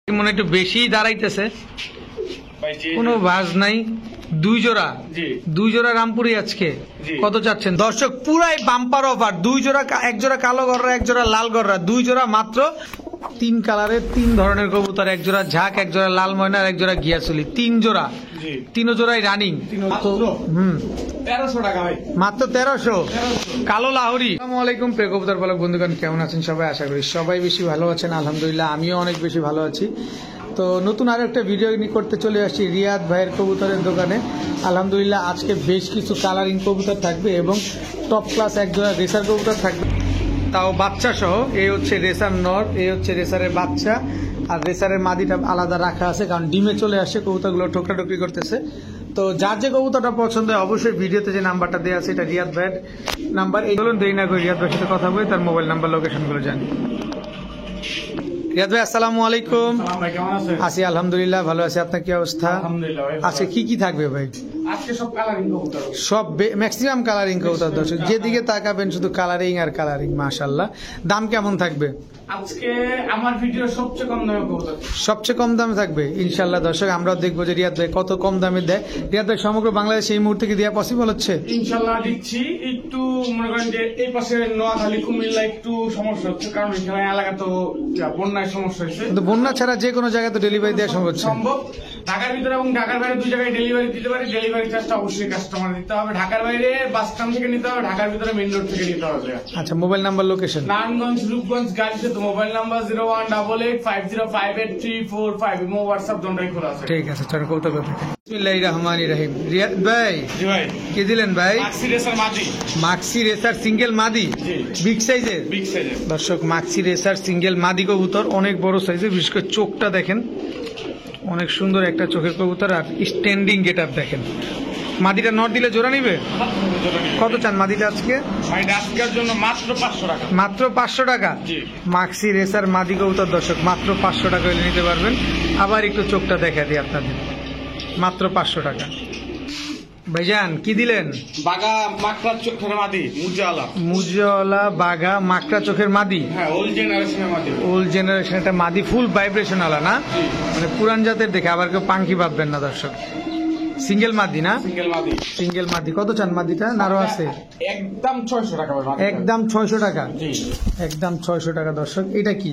মনে একটু বেশি দাঁড়াইতেছে, কোনো ভাজ নাই। দুই জোড়া রামপুরি আজকে কত চাচ্ছেন দর্শক? পুরাই বাম্পার অফার। দুই জোড়া, এক জোড়া কালো গররা, এক জোড়া লাল গররা, দুই জোড়া মাত্র 3 কালারের 3 ধরনের কবুতর, এক জোড়া ঝাঁক, এক জোড়া লাল ময়না আর এক জোড়া গিয়াসুলি, 3 জোড়া, 3 জোড়াই রানিং। 1300 টাকা ভাই, মাত্র 1300 কালো লাহোরি। আসসালামু আলাইকুম প্রিয় কবুতর পালক বন্ধুগণ, কেমন আছেন সবাই? আশা করি সবাই বেশি ভালো আছেন। আলহামদুলিল্লাহ আমিও অনেক বেশি ভালো আছি। তো নতুন আরো একটা ভিডিও করতে চলে আসছি রিয়াদ ভাইয়ের কবুতরের দোকানে। আলহামদুলিল্লাহ আজকে বেশ কিছু কালারিং কবুতর থাকবে এবং টপ ক্লাস এক জোড়া রেসার কবুতর থাকবে, তাও বাচ্চা সহ। এই হচ্ছে রেসার নর, এই হচ্ছে রেসারের বাচ্চা, আর রেসারের মাদিটা আলাদা রাখা আছে কারণ ডিমে চলে আসে, কবুতরগুলো ঠোকরাঠুকরি করতেছে। তো যার যে কবুতরটা পছন্দ হয় অবশ্যই ভিডিওতে যে নাম্বারটা দেওয়া আছে এটা রিয়াদ ভাইয়ের নাম্বার। এই বলুন দেরি না করে রিয়াদ ভাইয়ের সাথে কথা বলে তার মোবাইল নাম্বার লোকেশনগুলো জানি। রিয়াদ ভাই আসসালামু আলাইকুম। ভাই কেমন আছেন? আছি আলহামদুলিল্লাহ, ভালো আছি। আপনার কি অবস্থা? আলহামদুলিল্লাহ ভাই। আজকে কি থাকবে ভাই? আজকে সব কালারিং কবুতর, সব ম্যাক্সিমাম কালারিং কবুতর দর্শক, যেদিকে তাকাবেন শুধু কালারিং আর কালারিং। মাশাআল্লাহ। দাম কেমন থাকবে আজকে আমার ভিডিও সবচেয়ে কম দামে কবুতর? সবচেয়ে কম দামে থাকবে ইনশাআল্লাহ। দর্শক আমরাও দেখবো যে রিয়াদ ভাই কত কম দামে দেয়। রিয়াদ ভাই সমগ্র বাংলাদেশে এই মুহূর্তে কি দেওয়া পসিবল হচ্ছে? ইনশাল্লাহ দিচ্ছি। একটু মনে করেন যে এই পাশে নোয়াখালী কুমিল্লা একটু সমস্যা হচ্ছে, কারণ এখানে এলাকা তো বন্যায় সমস্যা হয়েছে। কিন্তু বন্যা ছাড়া যে কোনো জায়গায় তো ডেলিভারি দেওয়া সম্ভব। ঢাকার ভিতরে এবং ঢাকার বাইরে দুই জায়গায় ডেলিভারি দিতে পারি। ডেলিভারি চার্জটা অবশ্যই কাস্টমার দিতে হবে। ঢাকার বাইরে বাস স্ট্যান্ড থেকে নিতে হবে, ঢাকার ভিতরে মেইন রোড থেকে নিতে হবে। আচ্ছা, mobile number location? Narayanganj Rupganj গাড়িতে তো মোবাইল নাম্বার 01885058345, এবং হোয়াটসঅ্যাপ দুটোই খোলা আছে। ঠিক আছে, চলো কৌতুক বিসমিল্লাহির রহমানির রহিম। রিয়াদ ভাই জি ভাই, কি দিলেন ভাই? মাক্সি রেসার মাদি। মাক্সি রেসার সিঙ্গেল মাদি, বিগ সাইজের। দর্শক মাক্সি রেসার সিঙ্গেল মাদি কবুতর, অনেক বড় সাইজের। বিশেষ করে চোখটা দেখেন, অনেক সুন্দর একটা চোখের কবুতর, আর স্ট্যান্ডিং গেট আপ দেখেন। মাদিটা নট দিলে জোড়া নিবে? কত চান মাদিটা আজকে? আজকের জন্য মাত্র 500 টাকা। মাত্র 500 টাকা? মাক্সি রেসার মাদি কবুতর দর্শক মাত্র 500 টাকা হলে নিতে পারবেন। আবার একটু চোখটা দেখা দিই আপনাদের, মাত্র 500 টাকা। ভাইজান কি দিলেন? বাগা মাকড়া চোখের মাদি, মুজাওয়ালা বাঘা মাকড়া চোখের মাদি। হ্যাঁ, ওল্ড জেনারেশনের মাদি। ওল্ড জেনারেশন একটা মাদি, ফুল ভাইব্রেশন আলা না, মানে পুরান জাতের দেখে আবার কেউ পাঙ্কি ভাববেন না দর্শক। সিঙ্গেল মাদি না? সিঙ্গেল মাদি। কত চান মাদিটা? নারো আছে? একদম 600 টাকা। একদম 600 টাকা? একদম 600 টাকা দর্শক। এটা কি?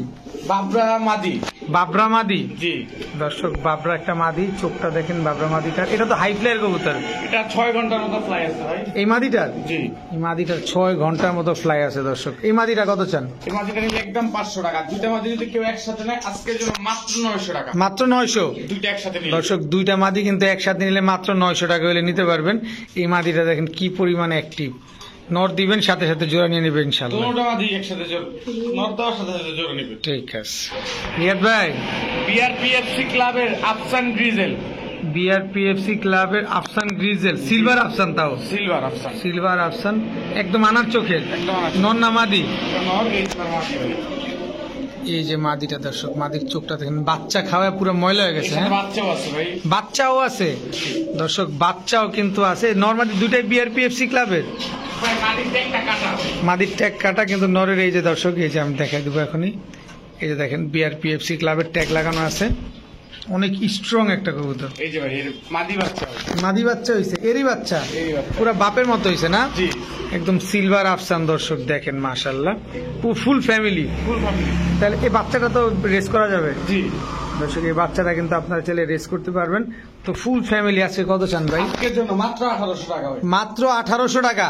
বাবরা মাদি। বাবরা মাদি? জি দর্শক, বাবরা একটা মাদি, চোখটা দেখেন বাবরা মাদিটার। এটা তো হাই ফ্লাইয়ের কবুতর। এটা 6 ঘন্টার মতো ফ্লাই আছে ভাই এই মাদিটার। জি, এই মাদিটার 6 ঘন্টার মতো ফ্লাই আছে দর্শক। এই মাদিটা কত চান? এই মাদিটা নিলে একদম 500 টাকা। দুইটা মাদি যদি কেউ একসাথে নেয় আজকের জন্য মাত্র 900 টাকা। মাত্র 900? দুইটা একসাথে নিলে দর্শক, দুইটা মাদি কিন্তু একসাথে নিলে মাত্র 900 টাকা হলে নিতে পারবেন। এই মাদিটা দেখেন কি পরিমাণে অ্যাক্টিভ। নর দিবেন, সাথে সাথে জোড়া নিয়ে নেবেন ইনশাআল্লাহ। দুটোটা মাদি একসাথে নর দেওয়ার সাথে সাথে জোড়া নেবে। ঠিক আছে। রিয়াদ ভাই, বিআরপিএফসি ক্লাবের আফসান গ্রিজেল। বিআরপিএফসি ক্লাবের আফসান গ্রিজেল, সিলভার আফসান, তাও সিলভার আফসান, একদম আনার চোখের। নর না মাদি? এই যে মাদিটা দর্শক, মাদির চোখটা দেখেন, বাচ্চা খাওয়ায় পুরো ময়লা হয়ে গেছে। বাচ্চাও আছে দর্শক, বাচ্চাও কিন্তু আছে। নর্মালি দুইটাই বিআরপিএফসি ক্লাবের। মাদির ট্যাগ কাটা কিন্তু নরের। এই যে দর্শক, এই যে আমি দেখাই দেবো এখনই, এই যে দেখেন বিআরপিএফসি ক্লাবের ট্যাগ লাগানো আছে। অনেক স্ট্রং একটা কবুতর। এই যে ভাই, মাদি বাচ্চা হয়েছে, এরই বাচ্চা পুরা বাপের মতো হয়েছে না? একদম সিলভার আফসান দর্শক দেখেন, মাশাআল্লাহ ফুল ফ্যামিলি। তাহলে এই বাচ্চাটা তো রেস করা যাবে? জি দর্শক, এই বাচ্চাটা কিন্তু আপনারা চাইলে রেস করতে পারবেন। তো ফুল ফ্যামিলি আছে। কত চান ভাই? আজকের জন্য মাত্র 1800 টাকা। মাত্র 1800 টাকা?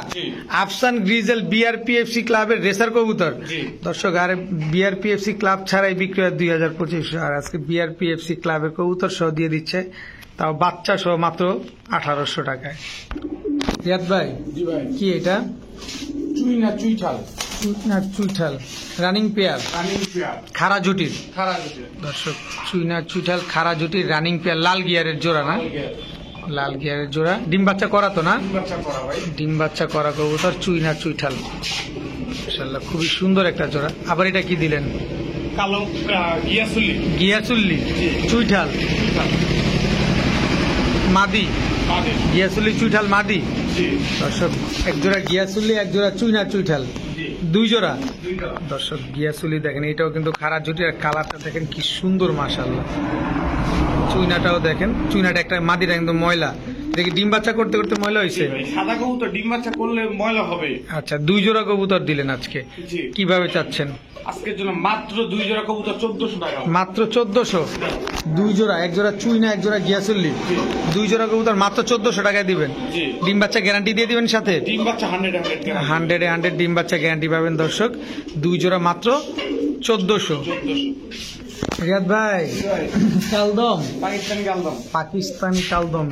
আফসান গ্রিজেল বিআরপিএফসি ক্লাবের রেসার কবুতর দর্শক। আর বিআরপিএফসি ক্লাব ছাড়াই বিক্রি হয় 2025, আর আজকে বিআরপিএফসি ক্লাবের কবুতর সহ দিয়ে দিচ্ছে, তাও বাচ্চা সহ মাত্র 1800 টাকায়। রিয়াদ ভাই, কি এটা? চুইঠাল রানিং পেয়ার, খাড়া জুটির দর্শক। চুইনা চুইঠাল খাড়া জুটির রানিং পেয়ার, লাল গিয়ারের জোড়া না? লাল গিয়ারের জোড়া। ডিম বাচ্চা করা তো না? ডিম বাচ্চা করা কবুতর, চুইনা চুইঠাল মাশাআল্লাহ, খুবই সুন্দর একটা জোড়া। আবার এটা কি দিলেন? কালো গিয়াসুল্লি চুইঠাল মাদি। গিয়াসুল্লি চুইঠাল মাদি দর্শক। এক জোড়া গিয়াসুল্লি, এক জোড়া চুইনা চুইঠাল, দুই জোড়া। দর্শক গিয়াসুলি দেখেন, এটাও কিন্তু খারাপ জুটি, আর কালারটা দেখেন কি সুন্দর মাশাআল্লাহ। চুইনাটাও দেখেন, চুইনাটা একটা মাদির একদম ময়লা, দেখি ডিম বাচ্চা করতে করতে ময়লা হয়েছে। সাদা কবুতর ডিম বাচ্চা করলে ময়লা হবে। আচ্ছা, 2 জোড়া কবুতর দিলেন আজকে, জি। কিভাবে চাচ্ছেন? আজকের জন্য মাত্র 2 জোড়া কবুতর 1400 টাকা। মাত্র 1400? 2 জোড়া, 1 জোড়া চুইনা 1 জোড়া গিয়াসুল্লি, 2 জোড়া কবুতর মাত্র 1400 টাকায় দিবেন। জি। ডিম বাচ্চা গ্যারান্টি দিয়ে দিবেন সাথে? ডিম বাচ্চা 100 ডিম বাচ্চা গ্যারান্টি পাবেন দর্শক। 2 জোড়া মাত্র 1400। রিয়াদ ভাই, কালদম, পাকিস্তানি কালদম,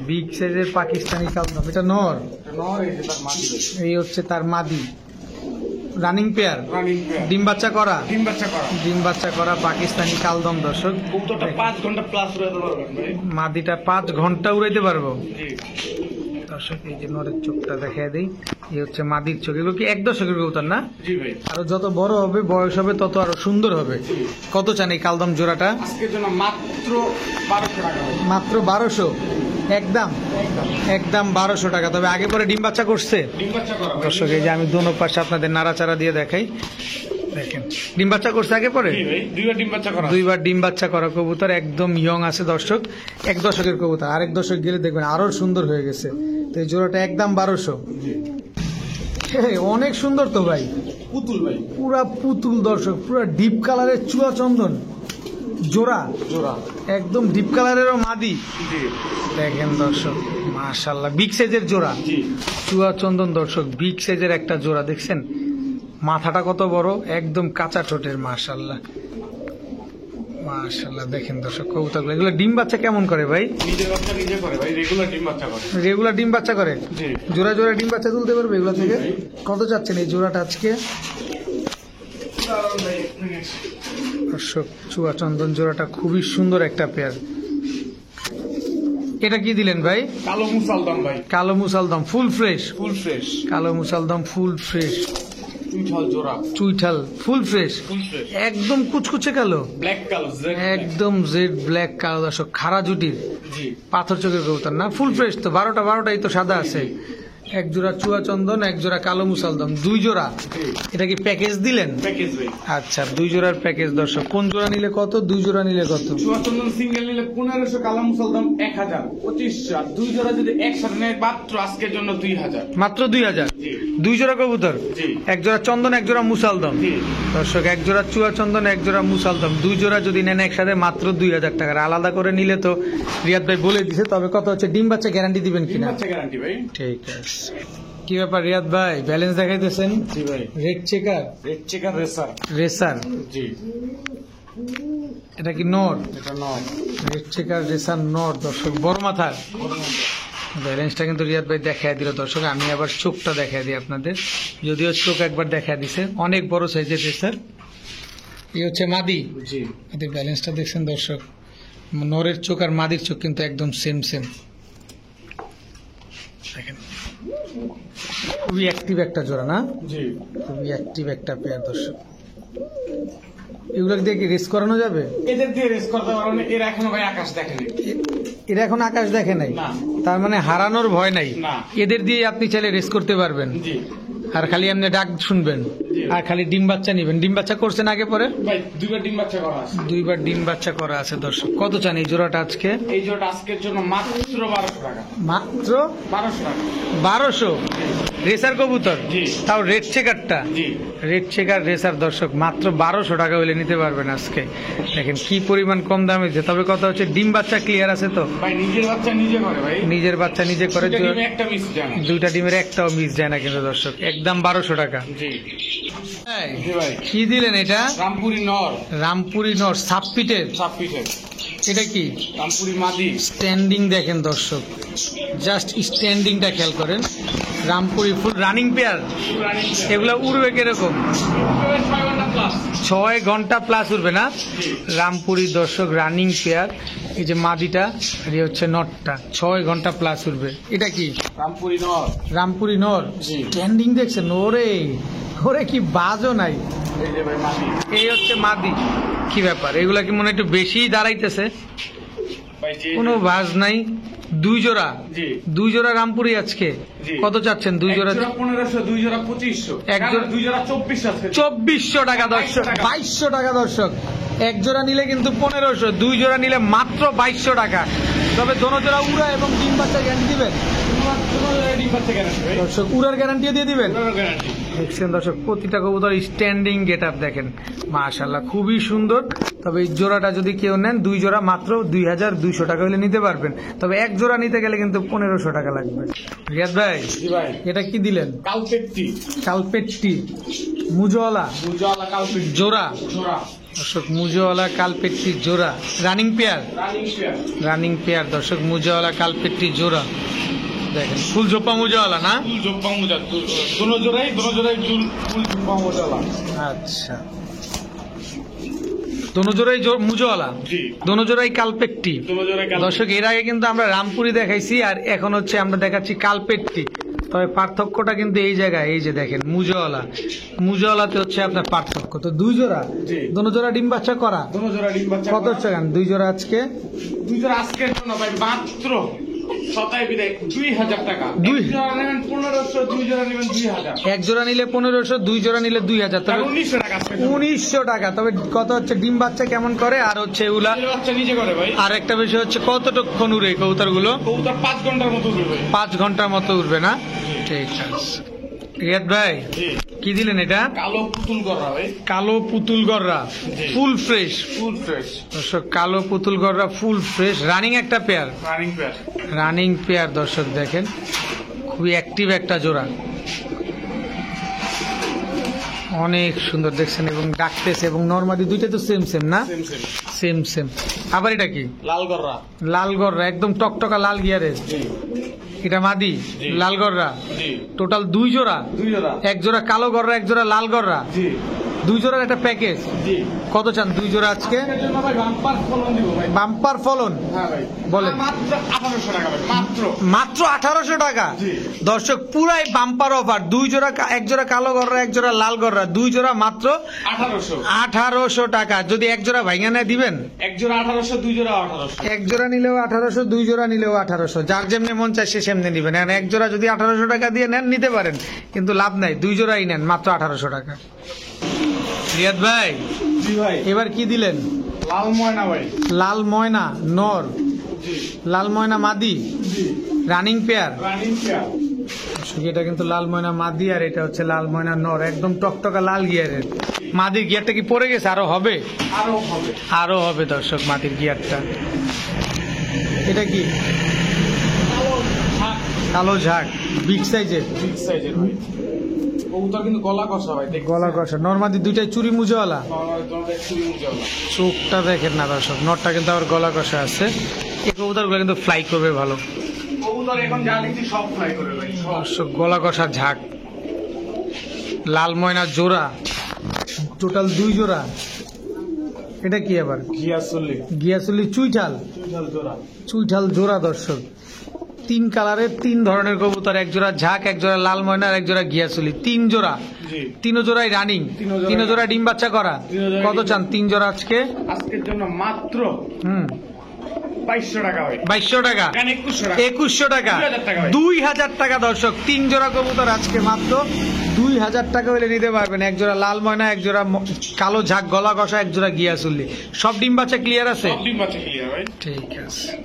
বিগ সাইজের পাকিস্তানি কালদম, এটা নর, এই হচ্ছে তার মাদি, রানিং পেয়ার, ডিম বাচ্চা করা পাকিস্তানি কালদম দর্শক। 5 ঘন্টা প্লাস উড়াতে পারবেন ভাই। মাদিটা 5 ঘন্টা উড়াইতে পারবো দর্শক। এই যে নরের চোখটা দেখায় দেই, এই হচ্ছে মাদির চোখ। এগুলো কি 1 দশকের কবুতর না? জি ভাই। আরো যত বড় হবে, বয়স হবে, তত আরো সুন্দর হবে। কত চান এই কালদম জোড়াটা? আজকের জন্য মাত্র 1200 টাকা। মাত্র 1200? একদম 1200 টাকা। তবে আগে পরে ডিম বাচ্চা করছে ডিম বাচ্চা করা দর্শক। এই যে আমি দোনো পাশে আপনাদের নাড়াচাড়া দিয়ে দেখাই, দেখেন ডিম বাচ্চা করছে আগে পরে। জি ভাই, 2 বার ডিম বাচ্চা করা। 2 বার ডিম বাচ্চা করা কবুতর, একদম ইয়ং আছে দর্শক। 1 দশকের কবুতর, আরেক দশক গেলে দেখবেন আরো সুন্দর হয়ে গেছে। তো এই জোড়াটা একদম 1200। অনেক সুন্দর তো ভাই, পুতুল ভাই, পুরা পুতুল দর্শক, পুরা ডিপ কালারের চুয়া চন্দন জোড়া, একদম ডিপ কালারেরও মাদি। জি। দেখেন দর্শক মাশাআল্লাহ, বিগ সাইজের জোড়া, জি। চুয়া চন্দন দর্শক, বিগ সাইজের একটা জোড়া। দেখছেন মাথাটা কত বড়, একদম কাঁচা ঠোঁটের, মাশাআল্লাহ। দেখেন দর্শক কবুতরগুলো, এগুলো ডিম বাচ্চা কেমন করে ভাই? নিজের বাচ্চা নিজে করে ভাই, রেগুলার ডিম বাচ্চা করে। রেগুলার ডিম বাচ্চা করে? জি। জোড়া ডিম বাচ্চা তুলতে পারবে এগুলো থেকে? কত চাচ্ছেন এই জোড়াটা আজকে? দর্শক চুয়া চন্দন জোড়াটা খুবই সুন্দর একটা পেয়ার। এটা কি দিলেন ভাই? কালো মুসালদম ভাই। কালো মুসালদম ফুল ফ্রেশ? কালো মুসালদম ফুল ফ্রেশ, চুইঠাল ফুল ফ্রেশ, একদম কুচকুচে কালো, ব্ল্যাক কালো, একদম জেড ব্ল্যাক কালো দর্শক, খাড়া জুটির, পাথর চোখের কবুতর না? ফুল ফ্রেশ তো, 12টাই তো সাদা আছে। 1 জোড়া চুয়া চন্দন, 1 জোড়া কালো মুসালদম, 2 জোড়া। এটা কি প্যাকেজ দিলেন? প্যাকেজ ভাই। আচ্ছা, 2 জোড়ার প্যাকেজ দর্শক। কোন জোড়া নিলে কত, 2 জোড়া নিলে কত? চুয়া চন্দন সিঙ্গেল নিলে 1500, কালো মুসালদম 1000, 2500। 2 জোড়া যদি একসাথে নেয় মাত্র আজকের জন্য 2000। মাত্র 2000? 2 জোড়া কবুতর, 1 জোড়া চন্দন, 1 জোড়া মুসালদম দর্শক। 1 জোড়া চুয়া চন্দন, 1 জোড়া মুসালদম, 2 জোড়া যদি নেন একসাথে মাত্র 2000 টাকা। আলাদা করে নিলে তো রিয়াদ ভাই বলে দিছে। তবে কথা হচ্ছে ডিম বাচ্চা গ্যারান্টি দিবেন কিনা? বাচ্চা গ্যারান্টি ভাই। ঠিক আছে। কি ব্যাপার রিয়াদ ভাই, ব্যালেন্স দেখাইতেছেন? জি ভাই। Red checker racer? জি। এটা কি নর? এটা নর। রেড চেকার রেসার নর দর্শক, বড় মাথার। ব্যালেন্সটা কিন্তু রিয়াদ ভাই দেখায় দিল দর্শক। আমি আবার চোখটা দেখায় দিই আপনাদের, যদিও চোখ একবার দেখায় দিছে। অনেক বড় সাইজের রেসার। এই হচ্ছে মাদি। জি। এদের ব্যালেন্সটা দেখছেন দর্শক, নরের চোখ আর মাদির চোখ কিন্তু একদম সেম। দেখেন খুবই অ্যাক্টিভ একটা জোড়া না? জি। খুবই অ্যাক্টিভ একটা পেয়ার দর্শক। এগুলো দিয়ে কি রেস করানো যাবে? এদের দিয়ে রেস করতে পারবো না, এরা এখনো ভাই আকাশ দেখেনি। এরা এখন আকাশ দেখে নাই? না। তার মানে হারানোর ভয় নাই? না। এদের দিয়ে আপনি চাইলে রেস করতে পারবেন। জি। আর খালি এমনি ডাক শুনবেন, আর খালি ডিম বাচ্চা নিবেন। ডিম বাচ্চা করছেন আগে পরে? ভাই 2 বার ডিম বাচ্চা করা আছে। 2 বার ডিম বাচ্চা করা আছে দর্শক। কত চান এই জোড়াটা আজকে? এই জোড়াটা আজকের জন্য মাত্র 1200 টাকা। মাত্র 1200 টাকা। 1200? রেসার কবুতর? জি। তাও রেড চেকারটা? জি। রেড চেকার রেসার দর্শক, মাত্র 1200 টাকা হলে নিতে পারবেন আজকে। দেখেন কি পরিমাণ কম দাম হয়েছে। তবে কথা হচ্ছে ডিম বাচ্চা ক্লিয়ার আছে তো? ভাই নিজের বাচ্চা নিজে করে ভাই। নিজের বাচ্চা নিজে করে। 2টা ডিমে একটা মিস যায় না। 2টা ডিমের একটাও মিস যায় না কিন্তু দর্শক। একদম 1200 টাকা। জি। জি ভাই, কি দিলেন এটা? রামপুরি নর। রামপুরি নর, সাবপিটের? সাবপিটের। এটা কি? রামপুরি মাদি। স্ট্যান্ডিং দেখেন দর্শক, জাস্ট স্ট্যান্ডিংটা খেয়াল করেন। Rampuri full running pair. এগুলো উড়বে কিরকম? 6 ঘন্টা প্লাস উড়বে না? রামপুরি দর্শক রানিং পেয়ার। এই যে মাদিটা, আর এই হচ্ছে নটটা, 6 ঘন্টা প্লাস উড়বে। এটা কি? রামপুরি নর। রামপুরি নর। জি। স্ট্যান্ডিং দেখছেন? ওরে কি বাজও নাই। এই যে ভাই মাদি। এই হচ্ছে মাদি। কি ব্যাপার, এগুলা কি মনে একটু বেশি দাঁড়াইতেছে? ভাই যে কোনো বাজ নাই, দুই জোড়া, জি। দুই জোড়া রামপুরি আজকে জি। কত চাচ্ছেন? দুই জোড়া 1500, দুই জোড়া 2500, এক জোড়া- দুই জোড়া 2400 আছে। 2400 টাকা দর্শক, 2200 টাকা দর্শক। এক জোড়া নিলে কিন্তু 1500, দুই জোড়া নিলে মাত্র 2200 টাকা। তবে দোনো জোড়া উড়া এবং ডিম বাচ্চা গ্যারান্টি দিবেন দর্শক, উড়ার গ্যারান্টিও দিয়ে দিবেন। দেখছেন দর্শক, প্রতিটা কবুতর স্ট্যান্ডিং গেট আপ দেখেন, মাশাআল্লাহ খুবই সুন্দর। তবে এই জোড়াটা যদি কেউ নেন, দুই জোড়া মাত্র 2200 টাকা হলে নিতে পারবেন। তবে এক জোড়া নিতে গেলে কিন্তু 1500 টাকা লাগবে। রিয়াদ ভাই, জি ভাই, এটা কি দিলেন? কালপেট্টি, কালপেট্টি মুজওয়ালা বুজালা কালপেট্টি জোড়া জোড়া, দর্শক, মুজওয়ালা কালপেট্টি জোড়া, running pair, running pair. Running pair দর্শক, মুজওয়ালা কালপেট্টি জোড়া দেখেন, ফুল ঝোপা মুজওয়ালা না? ফুল জব্বা মুজা, দোনো জোড়াই ফুল জব্বা মুজালা। আচ্ছা, দোনো জোড়াই মুজওয়ালা, জি, দোনো জোড়াই কালপেট্টি। দোনো জোড়াই দর্শক, এর আগে কিন্তু আমরা রামপুরি দেখাইছি, আর এখন হচ্ছে আমরা দেখাচ্ছি কালপেট্টি। তবে পার্থক্যটা কিন্তু এই জায়গায়, এই যে দেখেন মুজওয়ালা, মুজওয়ালাতে হচ্ছে আপনার পার্থক্য। তো দুই জোড়া, জি। দোনো জোড়া ডিম বাচ্চা করা, দোনো জোড়া ডিম বাচ্চা কত হচ্ছে গান? দুই জোড়া আজকে দুই জোড়া আজকের জন্য ভাই মাত্র 2000 টাকা। দুই- এক জোড়া নেবেন 1500, দুই জোড়া নেবেন 2000, এক জোড়া নিলে 1500, দুই জোড়া নিলে 2000, তবে 1900 টাকা আজকের জন্য। 1900 টাকা। তবে কত হচ্ছে ডিম বাচ্চা কেমন করে, আর হচ্ছে এগুলা, ছেলে বাচ্চা নিজে করে ভাই, আর একটা বিষয় হচ্ছে কতটুক্ষণ উড়ে কবুতর গুলো? কবুতর 5 ঘন্টার মতো উড়বে ভাই। 5 ঘন্টার মতো উঠবে না? ঠিক আছে। রিয়াদ ভাই, জি, কি দিলেন এটা? কালো পুতুল গড়া ভাই, কালো পুতুল গররা, জি। ফুল ফ্রেশ ফুল ফ্রেশ, দর্শক, কালো পুতুল গররা ফুল ফ্রেশ, রানিং একটা pair, running pair. Running pair দর্শক দেখেন, খুবই অ্যাক্টিভ একটা জোড়া, অনেক সুন্দর দেখছেন, এবং ডাকতেছে, এবং নর্মালি দুইটা তো সেম সেম না? Same same, same same. আবার এটা কি? লাল গড়া, লাল গররা, একদম টকটকা লাল গিয়ারের, জি, এটা মাদি জি। লাল গররা, জি, টোটাল দুই জোড়া, দুই জোড়া, এক জোড়া কালো গররা, এক জোড়া লাল গররা, জি, দুই জোড়ার একটা প্যাকেজ। জি। কত চান দুই জোড়া আজকে? এর জন্য ভাই বাম্পার ফলন দিব ভাই। বাম্পার ফলন হ্যাঁ ভাই, বলেন। মাত্র 1800 টাকা ভাই, মাত্র। মাত্র 1800 টাকা জি। দর্শক, পুরাই বাম্পার অফার। দুই জোড়া, এক জোড়া কালো গররা, এক জোড়া লাল গররা, দুই জোড়া মাত্র 1800, 1800 টাকা। যদি এক জোড়া ভাইঙ্গা নেয় দিবেন? এক জোড়া 1800, দুই জোড়া 1800। এক জোড়া নিলেও 1800, দুই জোড়া নিলেও 1800, যার যেমনি মন চায় সে সেমনি নিবেন। আর এক জোড়া যদি 1800 টাকা দিয়ে নেন নিতে পারেন, কিন্তু লাভ নাই, দুই জোড়াই নেন মাত্র 1800 টাকা। রিয়াদ ভাই, জি ভাই, এবার কি দিলেন? লাল ময়না ভাই, লাল ময়না নর, জি, লাল ময়না মাদি, জি, রানিং পেয়ার। Running pair. এটা কিন্তু লাল ময়না মাদি, আর এটা হচ্ছে লাল ময়না নর, একদম টকটকা লাল গিয়ারের। মাদির গিয়ারটা কি পড়ে গেছে? আরো হবে, আরো হবে, আরো হবে দর্শক মাদির গিয়ারটা। এটা কি? কালো ঝাঁক, বিগ সাইজের, বিগ সাইজের ভাই। কবুতর কিন্তু গলা কষা ভাই, দেখতে গলা কষা, নর্মাদি দুইটাই চুরি মুজওয়ালা। মুজালা। চোখটা দেখেন না দর্শক, নরটা কিন্তু আবার গলা কষা আছে। এই কবুতরগুলো কিন্তু ফ্লাই করবে ভালো কবুতর এখন যা দেখছি সব ফ্লাই করে ভাই, সব। দর্শক, গলা কষা ঝাঁক, লাল ময়না জোড়া, টোটাল দুই জোড়া। এটা কি আবার? ঘিয়াসলি, গিয়াসুলি চুইঠাল, চুইঝাল জোড়া। চুইঠাল জোড়া দর্শক, তিন কালারের তিন ধরনের কবুতর, এক জোড়া ঝাঁক, এক জোড়া লাল ময়না, আর এক জোড়া গিয়াসুলি, তিন জোড়া, জি, তিন জোড়াই রানিং, তিন জোড়া ডিম বাচ্চা করা। তিন জোড়া কত ডিম চান তিন জোড়া আজকে? আজকের জন্য মাত্র 2200 টাকা ভাই, 2200 টাকা, কেন 2100 টাকা, 2100 টাকা, 2000 টাকা ভাই। 2000 টাকা দর্শক, তিন জোড়া কবুতর আজকে মাত্র 2000 টাকা হলে নিতে পারবেন। এক জোড়া লাল ময়না, এক জোড়া কালো ঝাঁক গলা কষা, এক জোড়া গিয়াসুল্লি। সব ডিম বাচ্চা ক্লিয়ার আছে? সব ডিম বাচ্চা ক্লিয়ার ভাই। ঠিক আছে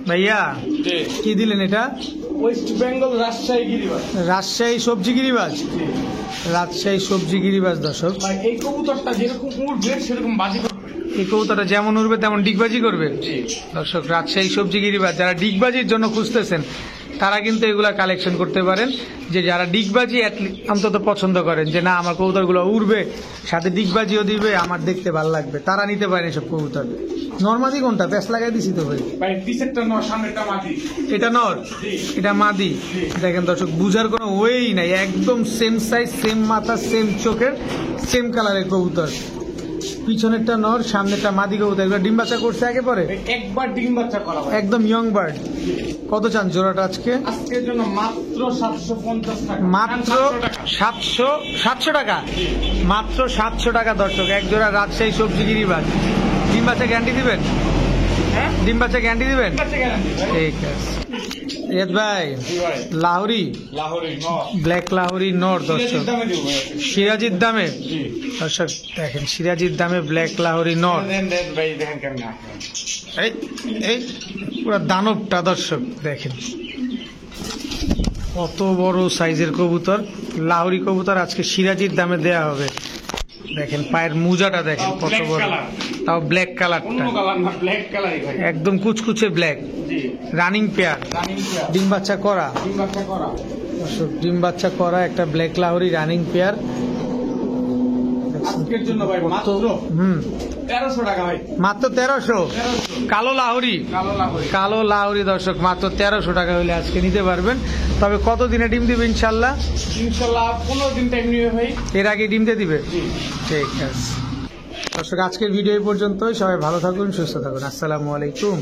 ভাইয়া, জি, কি দিলেন এটা? ওয়েস্ট বেঙ্গল রাজশাহী গিরিবাস। রাজশাহী সবজি গিরিবাজ, জি রাজশাহী সবজি গিরিবাজ দর্শক। ভাই, এই কবুতরটা যেরকম উড়বে সেরকম বাজি করবে। এই কবুতরটা যেমন উড়বে তেমন ডিগবাজি করবে জি, দর্শক। রাজশাহী সবজি গিরিবাজ, যারা ডিগবাজির জন্য খুঁজতেছেন তারা কিন্তু এগুলা কালেকশন করতে পারেন। যে যারা ডিগবাজি অন্তত পছন্দ করেন, যে না আমার কবুতরগুলো উড়বে, সাথে ডিগবাজিও দিবে, আমার দেখতে ভালো লাগবে, তারা নিতে পারেন এসব কবুতর। নর্মাদি কোনটা? প্যাঁচ লাগাই দিছি তো ভাই। ভাই পিছেরটা নয়, সামনেরটা মাটি। এটা নর, জি, এটা মাদি। দেখেন দর্শক, বুঝার কোনো ওয়েই নাই, একদম সেম সাইজ, সেম মাথা, সেম চোখের, সেম কালারের কবুতর। পিছনেরটা নর, সামনেরটা মাদি কবুতর। এগুলো ডিম বাচ্চা করছে আগে পরে, ভাই, একবার ডিম বাচ্চা করা ভাই। একদম ইয়ং বার্ড। কত চান জোড়াটা আজকে? আজকের জন্য মাত্র 750 টাকা, মাত্র 700 টাকা, জি, মাত্র 700 টাকা দর্শক। এক জোড়া রাজশাহী সবজি গিরিবাজ, ডিম বাচ্চা গ্যারান্টি দিবেন? হ্যাঁ ডিম বাচ্চা গ্যারান্টি দিবেন? বাচ্চা গ্যারান্টি ভাই। ঠিক আছে রিয়াদ ভাই, জি ভাই, লাহোরি লাহোরি নর ব্ল্যাক লাহোরি নর দর্শক, দামে দিব ভাই। সিরাজির দামে জি দর্শক দেখেন, সিরাজির দামে ব্ল্যাক লাহোরি নর। দেন দেন ভাই, দেখেন কেমন আছে। এই এই পুরো দানবটা দর্শক দেখেন, কত বড় সাইজের কবুতর, লাহোরি কবুতর আজকে সিরাজির দামে দেয়া হবে। দেখেন পায়ের মুজাটা দেখেন তাও কত black বড়, color। তাও ব্ল্যাক অন্য কালারটা, কালার না, ব্ল্যাক কালারই ভাই। একদম কুচকুচে ব্ল্যাক, জি রানিং পেয়ার, রানিং পেয়ার, ডিম বাচ্চা করা ডিম বাচ্চা করা। দর্শক, ডিম বাচ্চা করা একটা ব্ল্যাক লাহোরি রানিং পেয়ার। আজকের জন্য ভাই মাত্র 1300 টাকা ভাই, মাত্র 1300। 1300 কালো লাহোরি, কালো লাহোরি। কালো লাহোরি দর্শক মাত্র 1300 টাকা হলে আজকে নিতে পারবেন। তবে কত দিনে ডিম দিবে ইনশাল্লাহ? ইনশাল্লাহ 15 দিন টাইম নিবে ভাই। এর আগে ডিম দিয়ে দিবে? জি ঠিক আছে দর্শক, আজকের ভিডিও এই পর্যন্তই। সবাই ভালো থাকুন, সুস্থ থাকুন, আসসালামু আলাইকুম।